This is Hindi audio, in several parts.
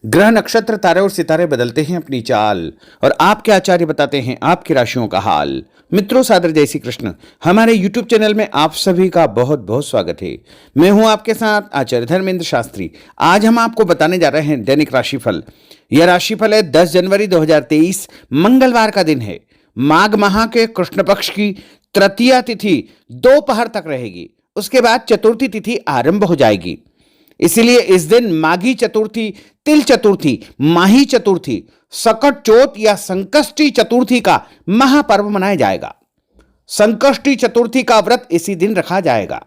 ग्रह नक्षत्र तारे और सितारे बदलते हैं अपनी चाल और आपके आचार्य बताते हैं आपकी राशियों का हाल। मित्रों, सादर जय श्री कृष्ण। हमारे YouTube चैनल में आप सभी का बहुत बहुत स्वागत है। मैं हूं आपके साथ आचार्य धर्मेंद्र शास्त्री। आज हम आपको बताने जा रहे हैं दैनिक राशिफल। यह राशिफल है 10 जनवरी 2023 मंगलवार का दिन है। माघ माह के कृष्ण पक्ष की तृतीया तिथि दोपहर तक रहेगी। उसके बाद चतुर्थी तिथि आरंभ हो जाएगी। इसीलिए इस दिन माघी चतुर्थी, तिल चतुर्थी, माही चतुर्थी, सकट चौथ या संकष्टी चतुर्थी का महापर्व मनाया जाएगा। संकष्टी चतुर्थी का व्रत इसी दिन रखा जाएगा।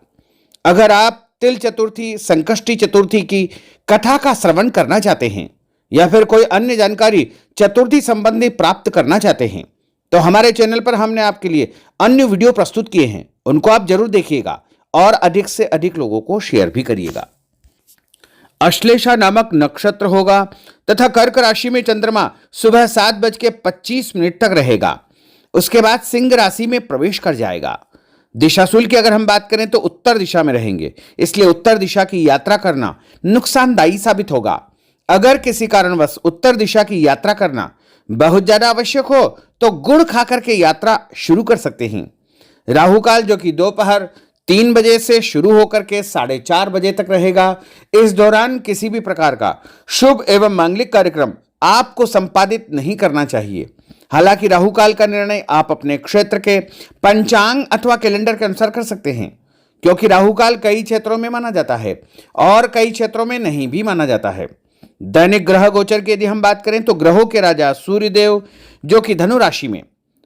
अगर आप तिल चतुर्थी, संकष्टी चतुर्थी की कथा का श्रवण करना चाहते हैं या फिर कोई अन्य जानकारी चतुर्थी संबंधी प्राप्त करना चाहते हैं तो हमारे चैनल पर हमने आपके लिए अन्य वीडियो प्रस्तुत किए हैं, उनको आप जरूर देखिएगा और अधिक से अधिक लोगों को शेयर भी करिएगा। अश्लेषा नामक नक्षत्र होगा तथा कर्क राशि में चंद्रमा सुबह 7:25 तक रहेगा। उसके बाद सिंह राशि में प्रवेश कर जाएगा। दिशाशूल की अगर हम बात करें तो उत्तर दिशा में रहेंगे, इसलिए उत्तर दिशा की यात्रा करना नुकसानदायी साबित होगा। अगर किसी कारणवश उत्तर दिशा की यात्रा करना बहुत ज्यादा आवश्यक हो तो गुड़ खाकर के यात्रा शुरू कर सकते हैं। राहु काल जो कि दोपहर 3 बजे से शुरू होकर के 4:30 बजे तक रहेगा। इस दौरान किसी भी प्रकार का शुभ एवं मांगलिक कार्यक्रम आपको संपादित नहीं करना चाहिए। हालांकि राहु काल का निर्णय आप अपने क्षेत्र के पंचांग अथवा कैलेंडर के अनुसार कर सकते हैं, क्योंकि राहु काल कई क्षेत्रों में माना जाता है और कई क्षेत्रों में नहीं भी माना जाता है। दैनिक ग्रह गोचर की यदि हम बात करें तो ग्रहों के राजा सूर्यदेव जो कि धनु राशि में,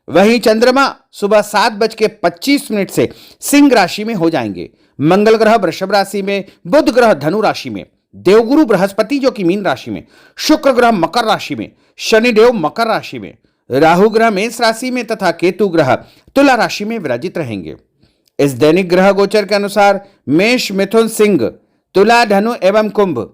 वहीं चंद्रमा सुबह 7:25 से सिंह राशि में हो जाएंगे। मंगल ग्रह वृषभ राशि में, बुध ग्रह धनु राशि में, देवगुरु बृहस्पति जो कि मीन राशि में, शुक्र ग्रह मकर राशि में, शनिदेव मकर राशि में, राहु ग्रह मेष राशि में तथा केतु ग्रह तुला राशि में विराजित रहेंगे। इस दैनिक ग्रह गोचर के अनुसार मेष, मिथुन, सिंह, तुला, धनु एवं कुंभ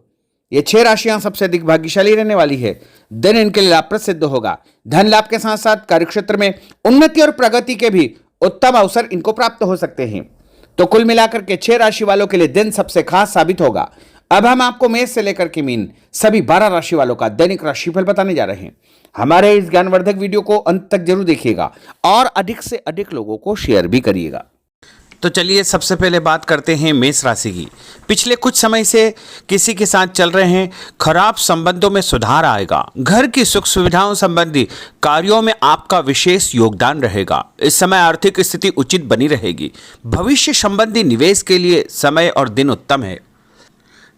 ये 6 राशियां सबसे अधिक भाग्यशाली रहने वाली है। दिन इनके लिए लाभप्रद सिद्ध होगा। धन लाभ के साथ साथ कार्यक्षेत्र में उन्नति और प्रगति के भी उत्तम अवसर इनको प्राप्त हो सकते हैं। तो कुल मिलाकर के 6 राशि वालों के लिए दिन सबसे खास साबित होगा। अब हम आपको मेष से लेकर के मीन सभी 12 राशि वालों का दैनिक राशिफल बताने जा रहे हैं। हमारे इस ज्ञानवर्धक वीडियो को अंत तक जरूर देखिएगा और अधिक से अधिक लोगों को शेयर भी करिएगा। तो चलिए सबसे पहले बात करते हैं मेष राशि की। पिछले कुछ समय से किसी के साथ चल रहे हैं खराब संबंधों में सुधार आएगा। घर की सुख सुविधाओं संबंधी कार्यों में आपका विशेष योगदान रहेगा। इस समय आर्थिक स्थिति उचित बनी रहेगी। भविष्य संबंधी निवेश के लिए समय और दिन उत्तम है।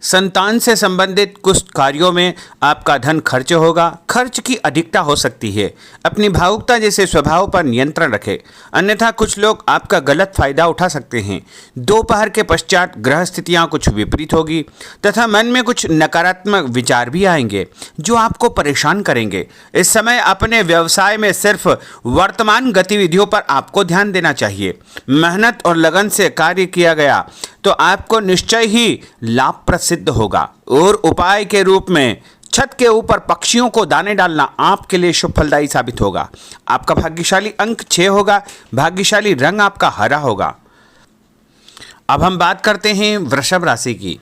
संतान से संबंधित कुछ कार्यों में आपका धन खर्च होगा। खर्च की अधिकता हो सकती है। अपनी भावुकता जैसे स्वभाव पर नियंत्रण रखें, अन्यथा कुछ लोग आपका गलत फायदा उठा सकते हैं। दोपहर के पश्चात ग्रह स्थितियां कुछ विपरीत होगी तथा मन में कुछ नकारात्मक विचार भी आएंगे जो आपको परेशान करेंगे। इस समय अपने व्यवसाय में सिर्फ वर्तमान गतिविधियों पर आपको ध्यान देना चाहिए। मेहनत और लगन से कार्य किया गया तो आपको निश्चय ही लाभ सिद्ध होगा। और उपाय के रूप में छत के ऊपर पक्षियों को दाने डालना आपके लिए शुभ फलदायी साबित होगा। आपका भाग्यशाली अंक 6 होगा। भाग्यशाली रंग आपका हरा होगा। अब हम बात करते हैं वृषभ राशि की।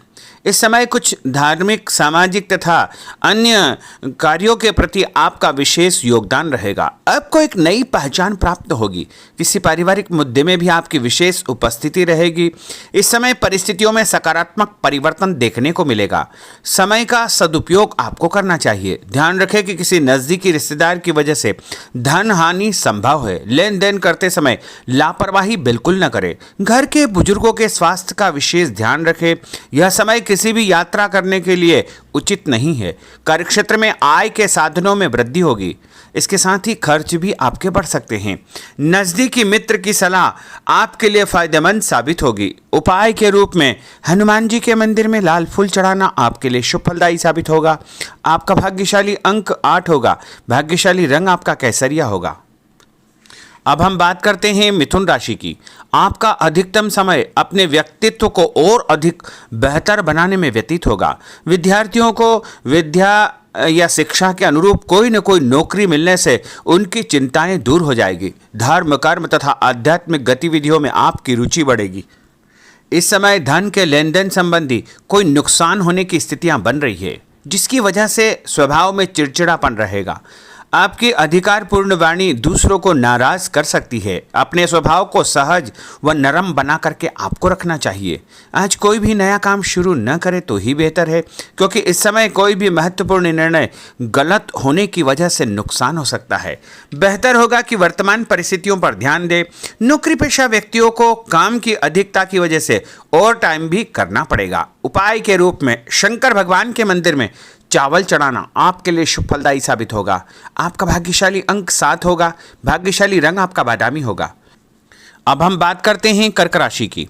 इस समय कुछ धार्मिक, सामाजिक तथा अन्य कार्यों के प्रति आपका विशेष योगदान रहेगा। आपको एक नई पहचान प्राप्त होगी। किसी पारिवारिक मुद्दे में भी आपकी विशेष उपस्थिति रहेगी। इस समय परिस्थितियों में सकारात्मक परिवर्तन देखने को मिलेगा। समय का सदुपयोग आपको करना चाहिए। ध्यान रखें कि किसी नज़दीकी रिश्तेदार की वजह से धन हानि संभव है। लेन देन करते समय लापरवाही बिल्कुल न करें। घर के बुजुर्गों के स्वास्थ्य का विशेष ध्यान रखें। यह समय किसी भी यात्रा करने के लिए उचित नहीं है। कार्यक्षेत्र में आय के साधनों में वृद्धि होगी। इसके साथ ही खर्च भी आपके बढ़ सकते हैं। नज़दीकी मित्र की सलाह आपके लिए फायदेमंद साबित होगी। उपाय के रूप में हनुमान जी के मंदिर में लाल फूल चढ़ाना आपके लिए शुभ फलदायी साबित होगा। आपका भाग्यशाली अंक 8 होगा। भाग्यशाली रंग आपका केसरिया होगा। अब हम बात करते हैं मिथुन राशि की। आपका अधिकतम समय अपने व्यक्तित्व को और अधिक बेहतर बनाने में व्यतीत होगा। विद्यार्थियों को विद्या या शिक्षा के अनुरूप कोई न कोई नौकरी मिलने से उनकी चिंताएं दूर हो जाएगी। धर्म, कर्म तथा आध्यात्मिक गतिविधियों में आपकी रुचि बढ़ेगी। इस समय धन के लेन देन संबंधी कोई नुकसान होने की स्थितियां बन रही है। जिसकी वजह से स्वभाव में चिड़चिड़ापन रहेगा। आपकी अधिकारपूर्ण वाणी दूसरों को नाराज कर सकती है। अपने स्वभाव को सहज व नरम बना करके आपको रखना चाहिए। आज कोई भी नया काम शुरू न करे तो ही बेहतर है, क्योंकि इस समय कोई भी महत्वपूर्ण निर्णय गलत होने की वजह से नुकसान हो सकता है। बेहतर होगा कि वर्तमान परिस्थितियों पर ध्यान दें। नौकरी पेशा व्यक्तियों को काम की अधिकता की वजह से ओवर टाइम भी करना पड़ेगा। उपाय के रूप में शंकर भगवान के मंदिर में चावल चढ़ाना आपके लिए शुभ फलदायी साबित होगा। आपका भाग्यशाली अंक 7 होगा। भाग्यशाली रंग आपका बादामी होगा। अब हम बात करते हैं कर्क राशि की।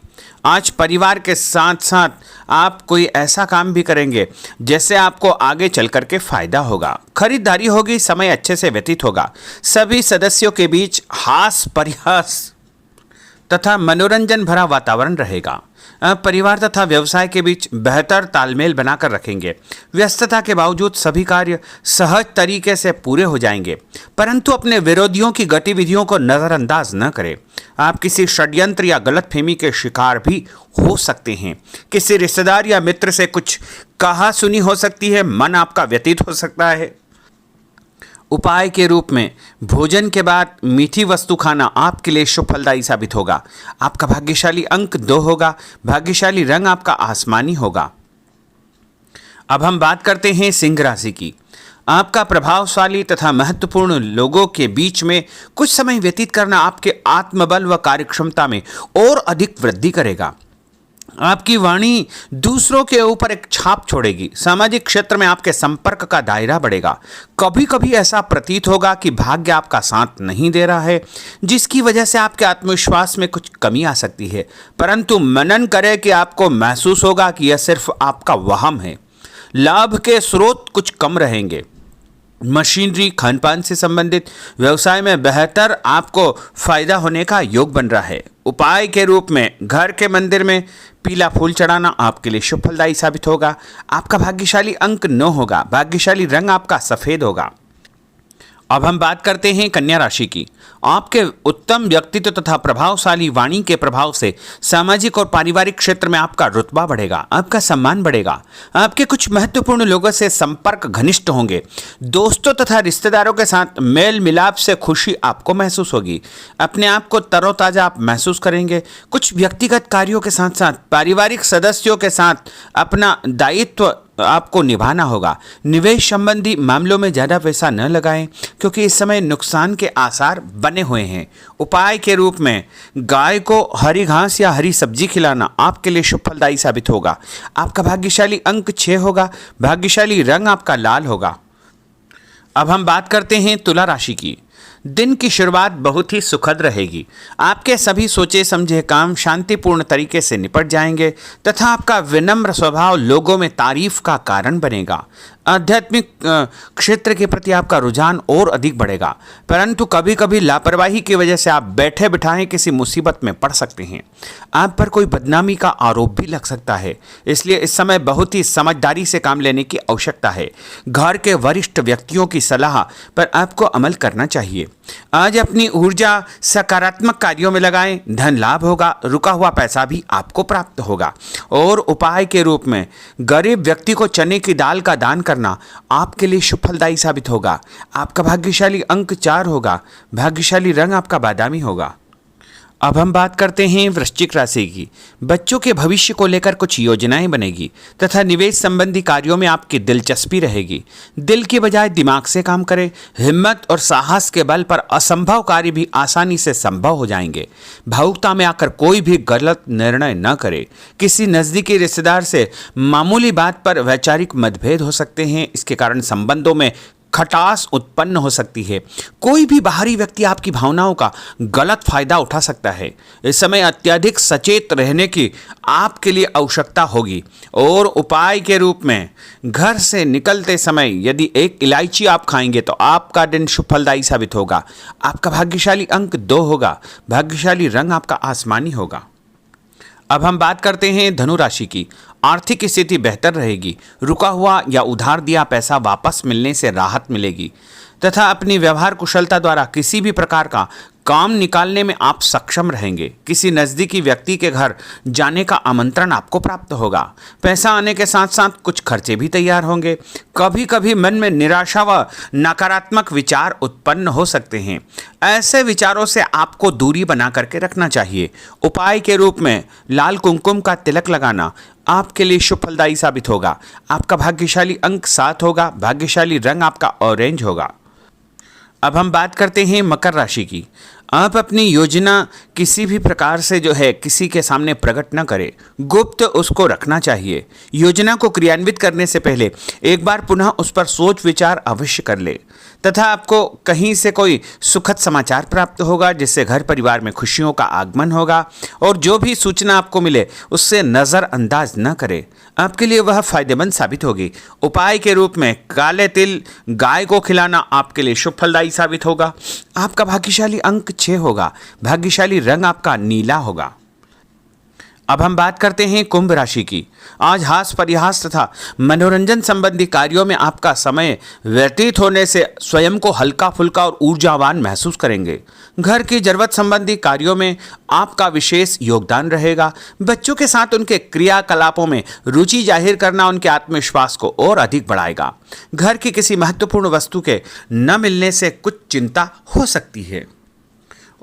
आज परिवार के साथ साथ आप कोई ऐसा काम भी करेंगे जिससे आपको आगे चल करके फायदा होगा। खरीदारी होगी, समय अच्छे से व्यतीत होगा। सभी सदस्यों के बीच हास परिहास तथा मनोरंजन भरा वातावरण रहेगा। परिवार तथा व्यवसाय के बीच बेहतर तालमेल बनाकर रखेंगे। व्यस्तता के बावजूद सभी कार्य सहज तरीके से पूरे हो जाएंगे, परंतु अपने विरोधियों की गतिविधियों को नज़रअंदाज न करें। आप किसी षड्यंत्र या गलतफहमी के शिकार भी हो सकते हैं। किसी रिश्तेदार या मित्र से कुछ कहा सुनी हो सकती है। मन आपका व्यतीत हो सकता है। उपाय के रूप में भोजन के बाद मीठी वस्तु खाना आपके लिए शुभ फलदायी साबित होगा। आपका भाग्यशाली अंक 2 होगा। भाग्यशाली रंग आपका आसमानी होगा। अब हम बात करते हैं सिंह राशि की। आपका प्रभावशाली तथा महत्वपूर्ण लोगों के बीच में कुछ समय व्यतीत करना आपके आत्मबल व कार्यक्षमता में और अधिक वृद्धि करेगा। आपकी वाणी दूसरों के ऊपर एक छाप छोड़ेगी। सामाजिक क्षेत्र में आपके संपर्क का दायरा बढ़ेगा। कभी कभी ऐसा प्रतीत होगा कि भाग्य आपका साथ नहीं दे रहा है, जिसकी वजह से आपके आत्मविश्वास में कुछ कमी आ सकती है, परंतु मनन करें कि आपको महसूस होगा कि यह सिर्फ आपका वहम है। लाभ के स्रोत कुछ कम रहेंगे। मशीनरी खानपान से संबंधित व्यवसाय में बेहतर आपको फायदा होने का योग बन रहा है। उपाय के रूप में घर के मंदिर में पीला फूल चढ़ाना आपके लिए शुभ फलदायी साबित होगा। आपका भाग्यशाली अंक 9 होगा। भाग्यशाली रंग आपका सफेद होगा। अब हम बात करते हैं कन्या राशि की। आपके उत्तम व्यक्तित्व तथा प्रभावशाली वाणी के प्रभाव से सामाजिक और पारिवारिक क्षेत्र में आपका रुतबा बढ़ेगा, आपका सम्मान बढ़ेगा। आपके कुछ महत्वपूर्ण लोगों से संपर्क घनिष्ठ होंगे। दोस्तों तथा रिश्तेदारों के साथ मेल मिलाप से खुशी आपको महसूस होगी। अपने आप को तरोताजा आप महसूस करेंगे। कुछ व्यक्तिगत कार्यों के साथ साथ पारिवारिक सदस्यों के साथ अपना दायित्व आपको निभाना होगा। निवेश संबंधी मामलों में ज़्यादा पैसा न लगाएं, क्योंकि इस समय नुकसान के आसार बने हुए हैं। उपाय के रूप में गाय को हरी घास या हरी सब्जी खिलाना आपके लिए शुभ फलदायी साबित होगा। आपका भाग्यशाली अंक 6 होगा। भाग्यशाली रंग आपका लाल होगा। अब हम बात करते हैं तुला राशि की। दिन की शुरुआत बहुत ही सुखद रहेगी। आपके सभी सोचे समझे काम शांतिपूर्ण तरीके से निपट जाएंगे तथा आपका विनम्र स्वभाव लोगों में तारीफ का कारण बनेगा। आध्यात्मिक क्षेत्र के प्रति आपका रुझान और अधिक बढ़ेगा, परंतु कभी कभी लापरवाही की वजह से आप बैठे बिठाए किसी मुसीबत में पड़ सकते हैं। आप पर कोई बदनामी का आरोप भी लग सकता है, इसलिए इस समय बहुत ही समझदारी से काम लेने की आवश्यकता है। घर के वरिष्ठ व्यक्तियों की सलाह पर आपको अमल करना चाहिए। आज अपनी ऊर्जा सकारात्मक कार्यों में लगाएं। धन लाभ होगा। रुका हुआ पैसा भी आपको प्राप्त होगा। और उपाय के रूप में गरीब व्यक्ति को चने की दाल का दान करना आपके लिए शुभ फलदायी साबित होगा। आपका भाग्यशाली अंक 4 होगा। भाग्यशाली रंग आपका बादामी होगा। अब हम बात करते हैं वृश्चिक राशि की। बच्चों के भविष्य को लेकर कुछ योजनाएं बनेगी तथा निवेश संबंधी कार्यों में आपकी दिलचस्पी रहेगी। दिल की बजाय दिमाग से काम करें। हिम्मत और साहस के बल पर असंभव कार्य भी आसानी से संभव हो जाएंगे। भावुकता में आकर कोई भी गलत निर्णय न करें। किसी नज़दीकी रिश्तेदार से मामूली बात पर वैचारिक मतभेद हो सकते हैं। इसके कारण संबंधों में खटास उत्पन्न हो सकती है। कोई भी बाहरी व्यक्ति आपकी भावनाओं का गलत फायदा उठा सकता है। इस समय अत्यधिक सचेत रहने की आपके लिए आवश्यकता होगी। और उपाय के रूप में घर से निकलते समय यदि एक इलायची आप खाएंगे तो आपका दिन शुभ फलदायी साबित होगा। आपका भाग्यशाली अंक 2 होगा। भाग्यशाली रंग आपका आसमानी होगा। अब हम बात करते हैं धनु राशि की। आर्थिक स्थिति बेहतर रहेगी। रुका हुआ या उधार दिया पैसा वापस मिलने से राहत मिलेगी। तथा अपनी व्यवहार कुशलता द्वारा किसी भी प्रकार का काम निकालने में आप सक्षम रहेंगे। किसी नज़दीकी व्यक्ति के घर जाने का आमंत्रण आपको प्राप्त होगा। पैसा आने के साथ साथ कुछ खर्चे भी तैयार होंगे। कभी कभी मन में निराशा व नकारात्मक विचार उत्पन्न हो सकते हैं। ऐसे विचारों से आपको दूरी बना करके रखना चाहिए। उपाय के रूप में लाल कुमकुम का तिलक लगाना आपके लिए शुभ फलदायी साबित होगा। आपका भाग्यशाली अंक 7 होगा। भाग्यशाली रंग आपका ऑरेंज होगा। अब हम बात करते हैं मकर राशि की। आप अपनी योजना किसी भी प्रकार से जो है किसी के सामने प्रकट न करें, गुप्त उसको रखना चाहिए। योजना को क्रियान्वित करने से पहले एक बार पुनः उस पर सोच विचार अवश्य कर ले तथा आपको कहीं से कोई सुखद समाचार प्राप्त होगा जिससे घर परिवार में खुशियों का आगमन होगा। और जो भी सूचना आपको मिले उससे नज़रअंदाज न करें, आपके लिए वह फायदेमंद साबित होगी। उपाय के रूप में काले तिल गाय को खिलाना आपके लिए शुभ फलदायी साबित होगा। आपका भाग्यशाली अंक 6 होगा। भाग्यशाली रंग आपका नीला होगा। अब हम बात करते हैं कुंभ राशि की। आज हास परिहास तथा मनोरंजन संबंधी कार्यों में आपका समय व्यतीत होने से स्वयं को हल्का फुल्का और ऊर्जावान महसूस करेंगे। घर की जरूरत संबंधी कार्यों में आपका विशेष योगदान रहेगा। बच्चों के साथ उनके क्रियाकलापों में रुचि जाहिर करना उनके आत्मविश्वास को और अधिक बढ़ाएगा। घर की किसी महत्वपूर्ण वस्तु के न मिलने से कुछ चिंता हो सकती है।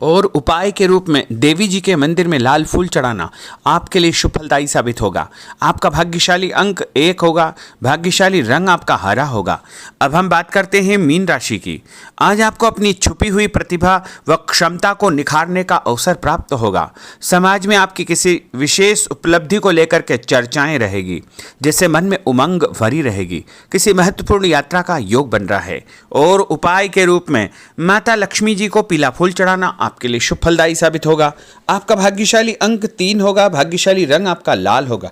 और उपाय के रूप में देवी जी के मंदिर में लाल फूल चढ़ाना आपके लिए शुभ फलदायी साबित होगा। आपका भाग्यशाली अंक 1 होगा। भाग्यशाली रंग आपका हरा होगा। अब हम बात करते हैं मीन राशि की। आज आपको अपनी छुपी हुई प्रतिभा व क्षमता को निखारने का अवसर प्राप्त होगा। समाज में आपकी किसी विशेष उपलब्धि को लेकर के चर्चाएं रहेगी जिससे मन में उमंग भरी रहेगी। किसी महत्वपूर्ण यात्रा का योग बन रहा है। और उपाय के रूप में माता लक्ष्मी जी को पीला फूल चढ़ाना आपके लिए शुभ फलदायी साबित होगा। आपका भाग्यशाली अंक 3 होगा। भाग्यशाली रंग आपका लाल होगा।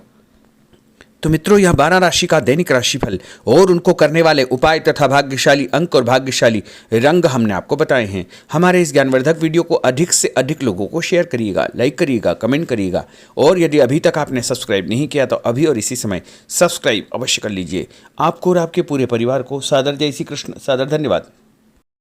तो मित्रों, यह 12 राशि का दैनिक राशिफल और उनको करने वाले उपाय तथा भाग्यशाली अंक और भाग्यशाली रंग हमने आपको बताए हैं। हमारे इस ज्ञानवर्धक वीडियो को अधिक से अधिक लोगों को शेयर करिएगा, लाइक करिएगा, कमेंट करिएगा। और यदि अभी तक आपने सब्सक्राइब नहीं किया तो अभी और इसी समय सब्सक्राइब अवश्य कर लीजिए। आपको और आपके पूरे परिवार को सादर जय श्री कृष्ण। सादर धन्यवाद।